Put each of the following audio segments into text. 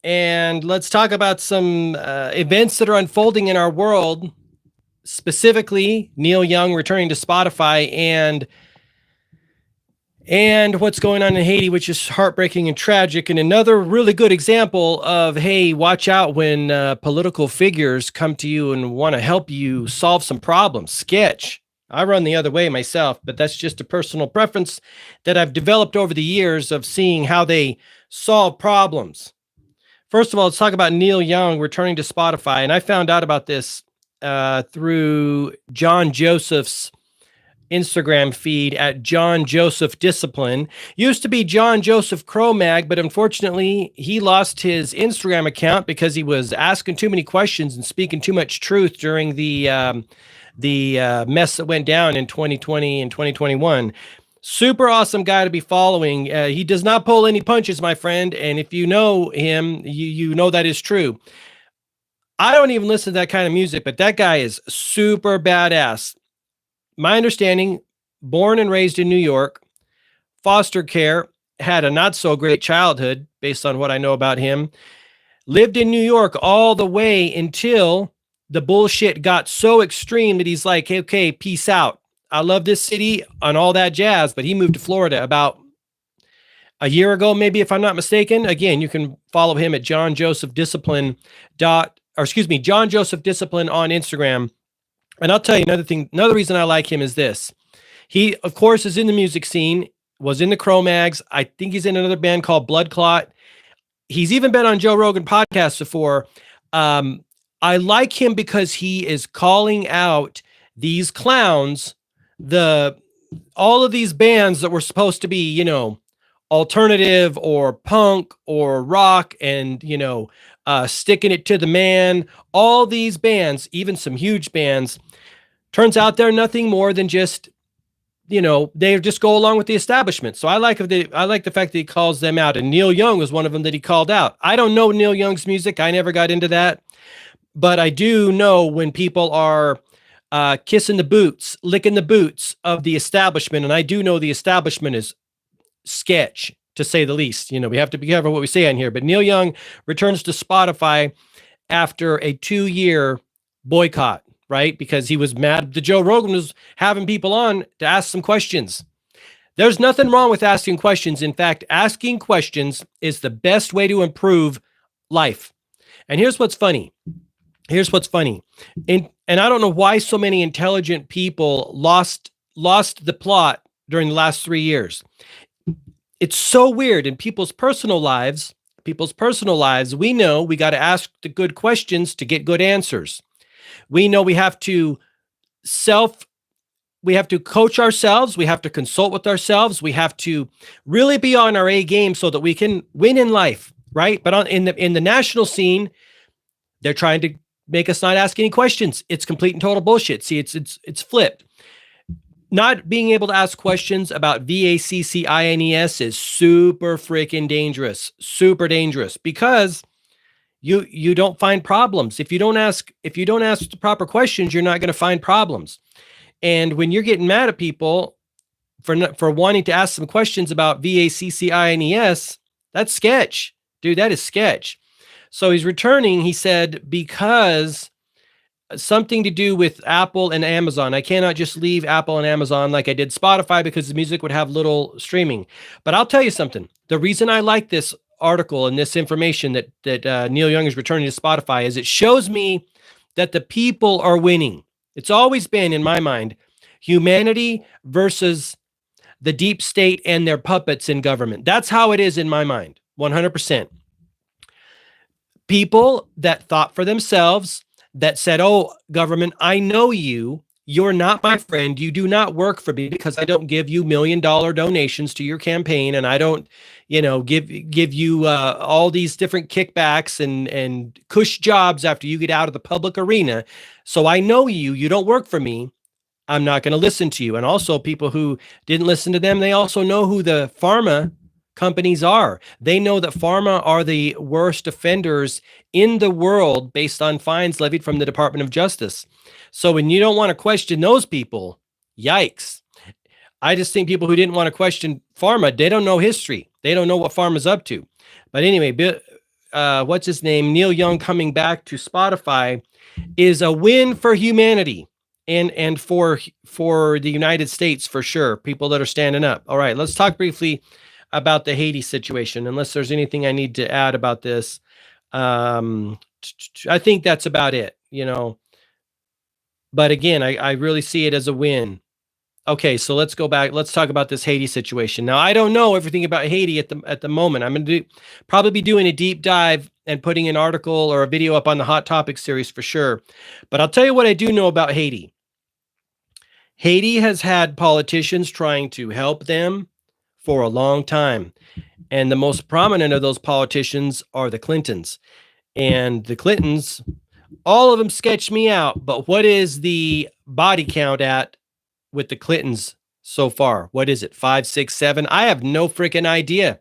and let's talk about some events that are unfolding in our world, specifically Neil Young returning to Spotify and what's going on in Haiti, which is heartbreaking and tragic. And another really good example of, hey, watch out when political figures come to you and want to help you solve some problems. Sketch. I run the other way myself, but that's just a personal preference that I've developed over the years of seeing how they solve problems. First of all, let's talk about Neil Young returning to Spotify. And I found out about this through John Joseph's Instagram feed at John Joseph Discipline. Used to be John Joseph Cro-Mag, but unfortunately he lost his Instagram account because he was asking too many questions and speaking too much truth during the mess that went down in 2020 and 2021. Super awesome guy to be following. He does not pull any punches, my friend. And if you know him, you know that is true. I don't even listen to that kind of music, but that guy is super badass. My understanding, born and raised in New York, foster care, had a not so great childhood based on what I know about him. Lived in New York all the way until the bullshit got so extreme that he's like, hey, okay, peace out. I love this city and all that jazz, but he moved to Florida about a year ago, maybe, if I'm not mistaken. Again, you can follow him at John Joseph Discipline John Joseph Discipline on Instagram. And I'll tell you another reason I like him is this. He, of course, is in the music scene, was in the Cro-Mags. I think he's in another band called Blood Clot. He's even been on Joe Rogan podcast before. I like him because he is calling out these clowns, all of these bands that were supposed to be, alternative or punk or rock and, sticking it to the man. All these bands, even some huge bands, turns out they're nothing more than just, they just go along with the establishment. So I like the fact that he calls them out. And Neil Young was one of them that he called out. I don't know Neil Young's music. I never got into that. But I do know when people are kissing the boots, licking the boots of the establishment. And I do know the establishment is sketch, to say the least. We have to be careful what we say on here. But Neil Young returns to Spotify after a 2-year boycott, right? Because he was mad that Joe Rogan was having people on to ask some questions. There's nothing wrong with asking questions. In fact, asking questions is the best way to improve life. And here's what's funny. And I don't know why so many intelligent people lost the plot during the last 3 years. It's so weird. In people's personal lives, we know we got to ask the good questions to get good answers. We know we have to coach ourselves. We have to consult with ourselves. We have to really be on our A game so that we can win in life, right? But in the national scene, they're trying to make us not ask any questions. It's complete and total bullshit. See, it's flipped. Not being able to ask questions about VACCINES is super freaking dangerous, super dangerous, because you don't find problems. If you don't ask the proper questions, you're not going to find problems. And when you're getting mad at people for wanting to ask some questions about VACCINES, that's sketch, dude. That is sketch. So he's returning, he said, because something to do with Apple and Amazon. I cannot just leave Apple and Amazon like I did Spotify because the music would have little streaming. But I'll tell you something. The reason I like this article and this information that Neil Young is returning to Spotify is it shows me that the people are winning. It's always been, in my mind, humanity versus the deep state and their puppets in government. That's how it is in my mind, 100%. People that thought for themselves, that said, oh, government, I know you. You're not my friend. You do not work for me because I don't give you $1 million donations to your campaign. And I don't, give you all these different kickbacks and cush jobs after you get out of the public arena. So I know you don't work for me. I'm not going to listen to you. And also people who didn't listen to them, they also know who the pharma companies are. They know that pharma are the worst offenders in the world based on fines levied from the Department of Justice. So when you don't want to question those people, yikes. I just think people who didn't want to question pharma, they don't know history. They don't know what pharma's up to. But anyway, what's his name, Neil Young coming back to Spotify is a win for humanity and for the United States for sure. People that are standing up. All right, let's talk briefly about the Haiti situation. Unless there's anything I need to add about this, I think that's about it. But again, I really see it as a win. Okay, so let's go back. Let's talk about this Haiti situation. Now, I don't know everything about Haiti at the moment. I'm going to probably be doing a deep dive and putting an article or a video up on the Hot Topics series for sure. But I'll tell you what I do know about Haiti. Haiti has had politicians trying to help them for a long time. And the most prominent of those politicians are the Clintons. And the Clintons, all of them sketch me out. But what is the body count at with the Clintons so far? What is it? 5, 6, 7? I have no freaking idea.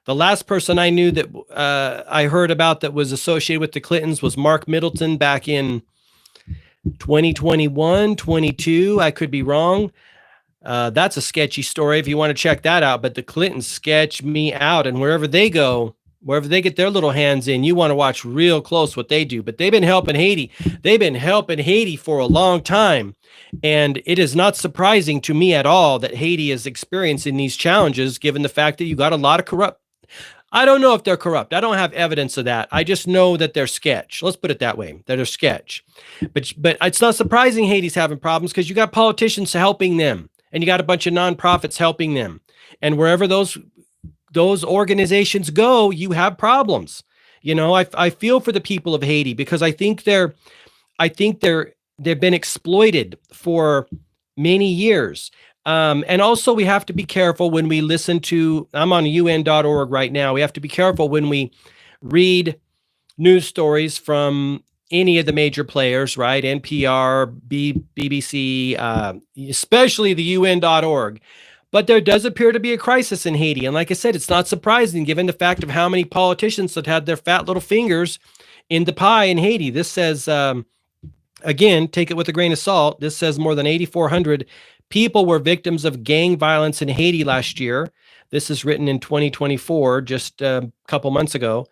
The last person I knew that I heard about that was associated with the Clintons was Mark Middleton back in 2021, 22. I could be wrong. That's a sketchy story if you want to check that out. But the Clintons sketch me out, and wherever they go, wherever they get their little hands in, you want to watch real close what they do. But they've been helping Haiti. They've been helping Haiti for a long time. And it is not surprising to me at all that Haiti is experiencing these challenges, given the fact that you got a lot of corrupt. I don't know if they're corrupt. I don't have evidence of that. I just know that they're sketch. Let's put it that way. That they're sketch. But it's not surprising Haiti's having problems because you got politicians helping them, and you got a bunch of nonprofits helping them. And wherever those organizations go, you have problems. I feel for the people of Haiti because I think they've been exploited for many years. And also we have to be careful when we listen to, I'm on UN.org right now. We have to be careful when we read news stories from any of the major players, right? NPR, BBC, especially the UN.org. But there does appear to be a crisis in Haiti. And like I said, it's not surprising given the fact of how many politicians that had their fat little fingers in the pie in Haiti. This says, again, take it with a grain of salt. This says more than 8,400 people were victims of gang violence in Haiti last year. This is written in 2024, just a couple months ago,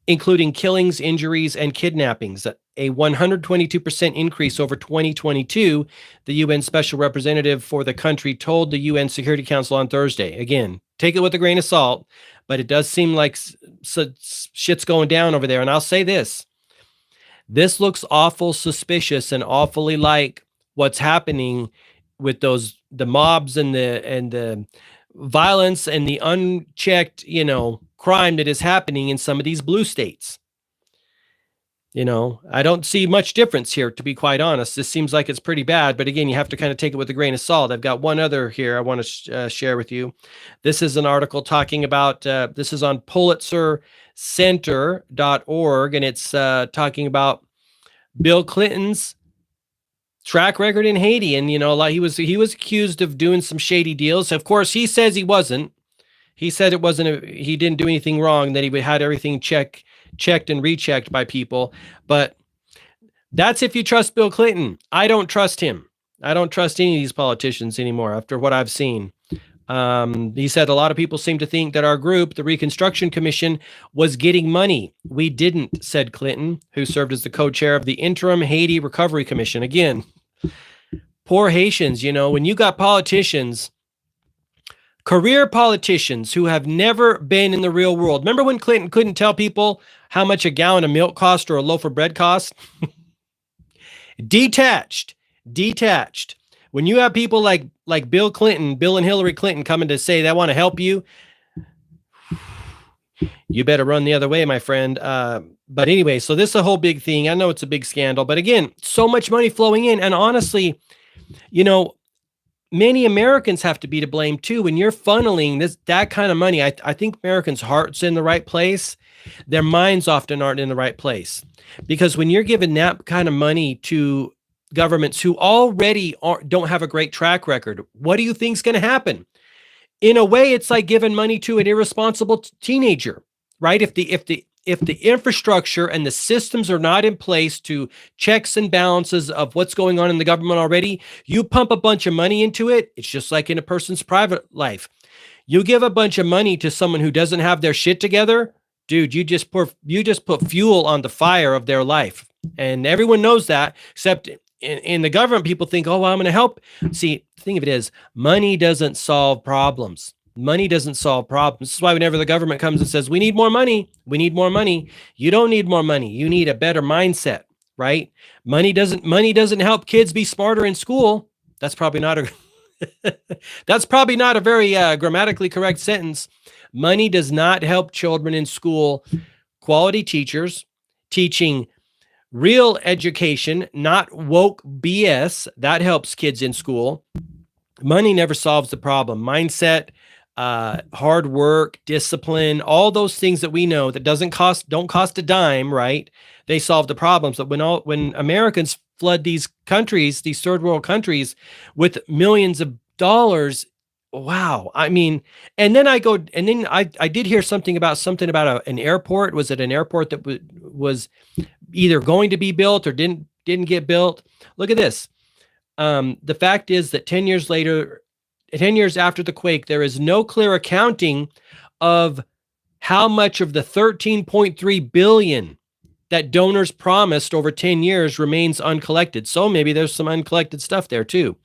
including killings, injuries, and kidnappings. A 122% increase over 2022, the UN Special Representative for the country told the UN Security Council on Thursday. Again, take it with a grain of salt, but it does seem like shit's going down over there. And I'll say this. This looks awful suspicious and awfully like what's happening with the mobs and the violence and the unchecked, crime that is happening in some of these blue states. I don't see much difference here, to be quite honest. This seems like it's pretty bad, but again, you have to kind of take it with a grain of salt. I've got one other here I want to share with you. This is an article talking about, this is on PulitzerCenter.org, and it's talking about Bill Clinton's track record in Haiti. And, he was accused of doing some shady deals. Of course, he says he wasn't. He said it wasn't, he didn't do anything wrong, that he had everything checked and rechecked by people. But that's if you trust Bill Clinton. I don't trust him. I don't trust any of these politicians anymore after what I've seen. He said a lot of people seem to think that our group, the Reconstruction Commission, was getting money. We didn't, said Clinton, who served as the co-chair of the Interim Haiti Recovery Commission. Again, poor Haitians, when you got politicians, career politicians who have never been in the real world. Remember when Clinton couldn't tell people how much a gallon of milk cost or a loaf of bread cost? Detached. When you have people like Bill and Hillary Clinton coming to say they want to help you, you better run the other way, my friend. But anyway, so this is a whole big thing. I know it's a big scandal, but again, so much money flowing in. And honestly, many Americans have to be to blame too. When you're funneling that kind of money, I think Americans' hearts in the right place. Their minds often aren't in the right place, because when you're giving that kind of money to governments who already don't have a great track record, what do you think is going to happen? In a way, it's like giving money to an irresponsible teenager, right? If the infrastructure and the systems are not in place to checks and balances of what's going on in the government already, you pump a bunch of money into it. It's just like in a person's private life. You give a bunch of money to someone who doesn't have their shit together, dude, you just put fuel on the fire of their life. And everyone knows that, except in the government, people think, oh, well, I'm going to help. See, the thing of it is, money doesn't solve problems. Money doesn't solve problems. This is why whenever the government comes and says, we need more money, you don't need more money. You need a better mindset, right? Money doesn't help kids be smarter in school. That's probably not a that's probably not a very grammatically correct sentence. Money does not help children in school. Quality teachers teaching real education, not woke BS, that helps kids in school. Money never solves the problem. Mindset, hard work, discipline, all those things that we know that don't cost a dime, right? They solve the problems. But when Americans flood these countries, these third world countries, with millions of dollars, wow. I mean, and then I did hear something about an airport. Was it an airport that was either going to be built or didn't get built? Look at this. The fact is that 10 years later, 10 years after the quake, there is no clear accounting of how much of the 13.3 billion that donors promised over 10 years remains uncollected. So maybe there's some uncollected stuff there too.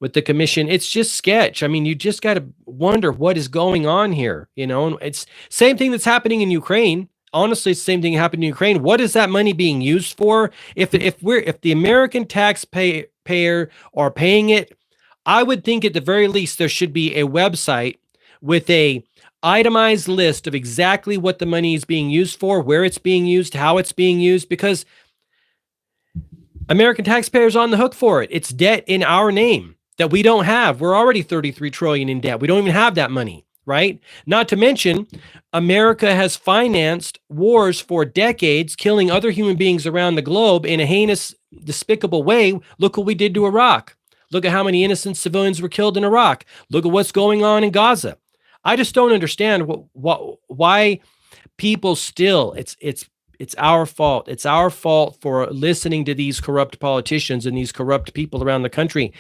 With the commission, it's just sketch. I mean, you just got to wonder what is going on here. You know, it's same thing that's happening in Ukraine. Honestly, it's the same thing happened in Ukraine. What is that money being used for? If the American taxpayer are paying it, I would think at the very least there should be a website with a itemized list of exactly what the money is being used for, where it's being used, how it's being used, because American taxpayers are on the hook for it. It's debt in our name that we don't have. We're already 33 trillion in debt. We don't even have that money, right? Not to mention, America has financed wars for decades, killing other human beings around the globe in a heinous, despicable way. Look what we did to Iraq. Look at how many innocent civilians were killed in Iraq. Look at what's going on in Gaza. I just don't understand why people still, it's our fault. It's our fault for listening to these corrupt politicians and these corrupt people around the country.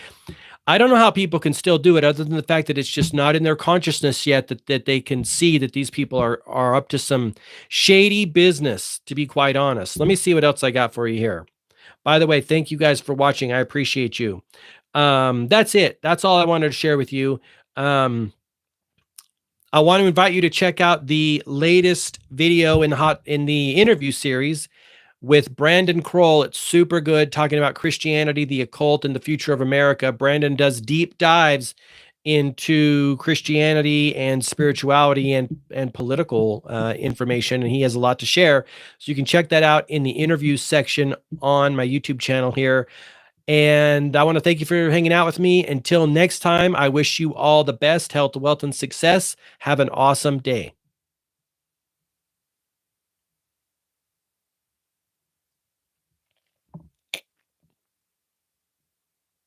I don't know how people can still do it, other than the fact that it's just not in their consciousness yet that they can see that these people are up to some shady business, to be quite honest. Let me see what else I got for you here. By the way, thank you guys for watching. I appreciate you. That's it. That's all I wanted to share with you. I want to invite you to check out the latest video in the interview series with Brandon Kroll. It's super good, talking about Christianity, the occult, and the future of America. Brandon does deep dives into Christianity and spirituality and political information, and he has a lot to share. So you can check that out in the interview section on my YouTube channel here. And I want to thank you for hanging out with me. Until next time, I wish you all the best health, wealth, and success. Have an awesome day.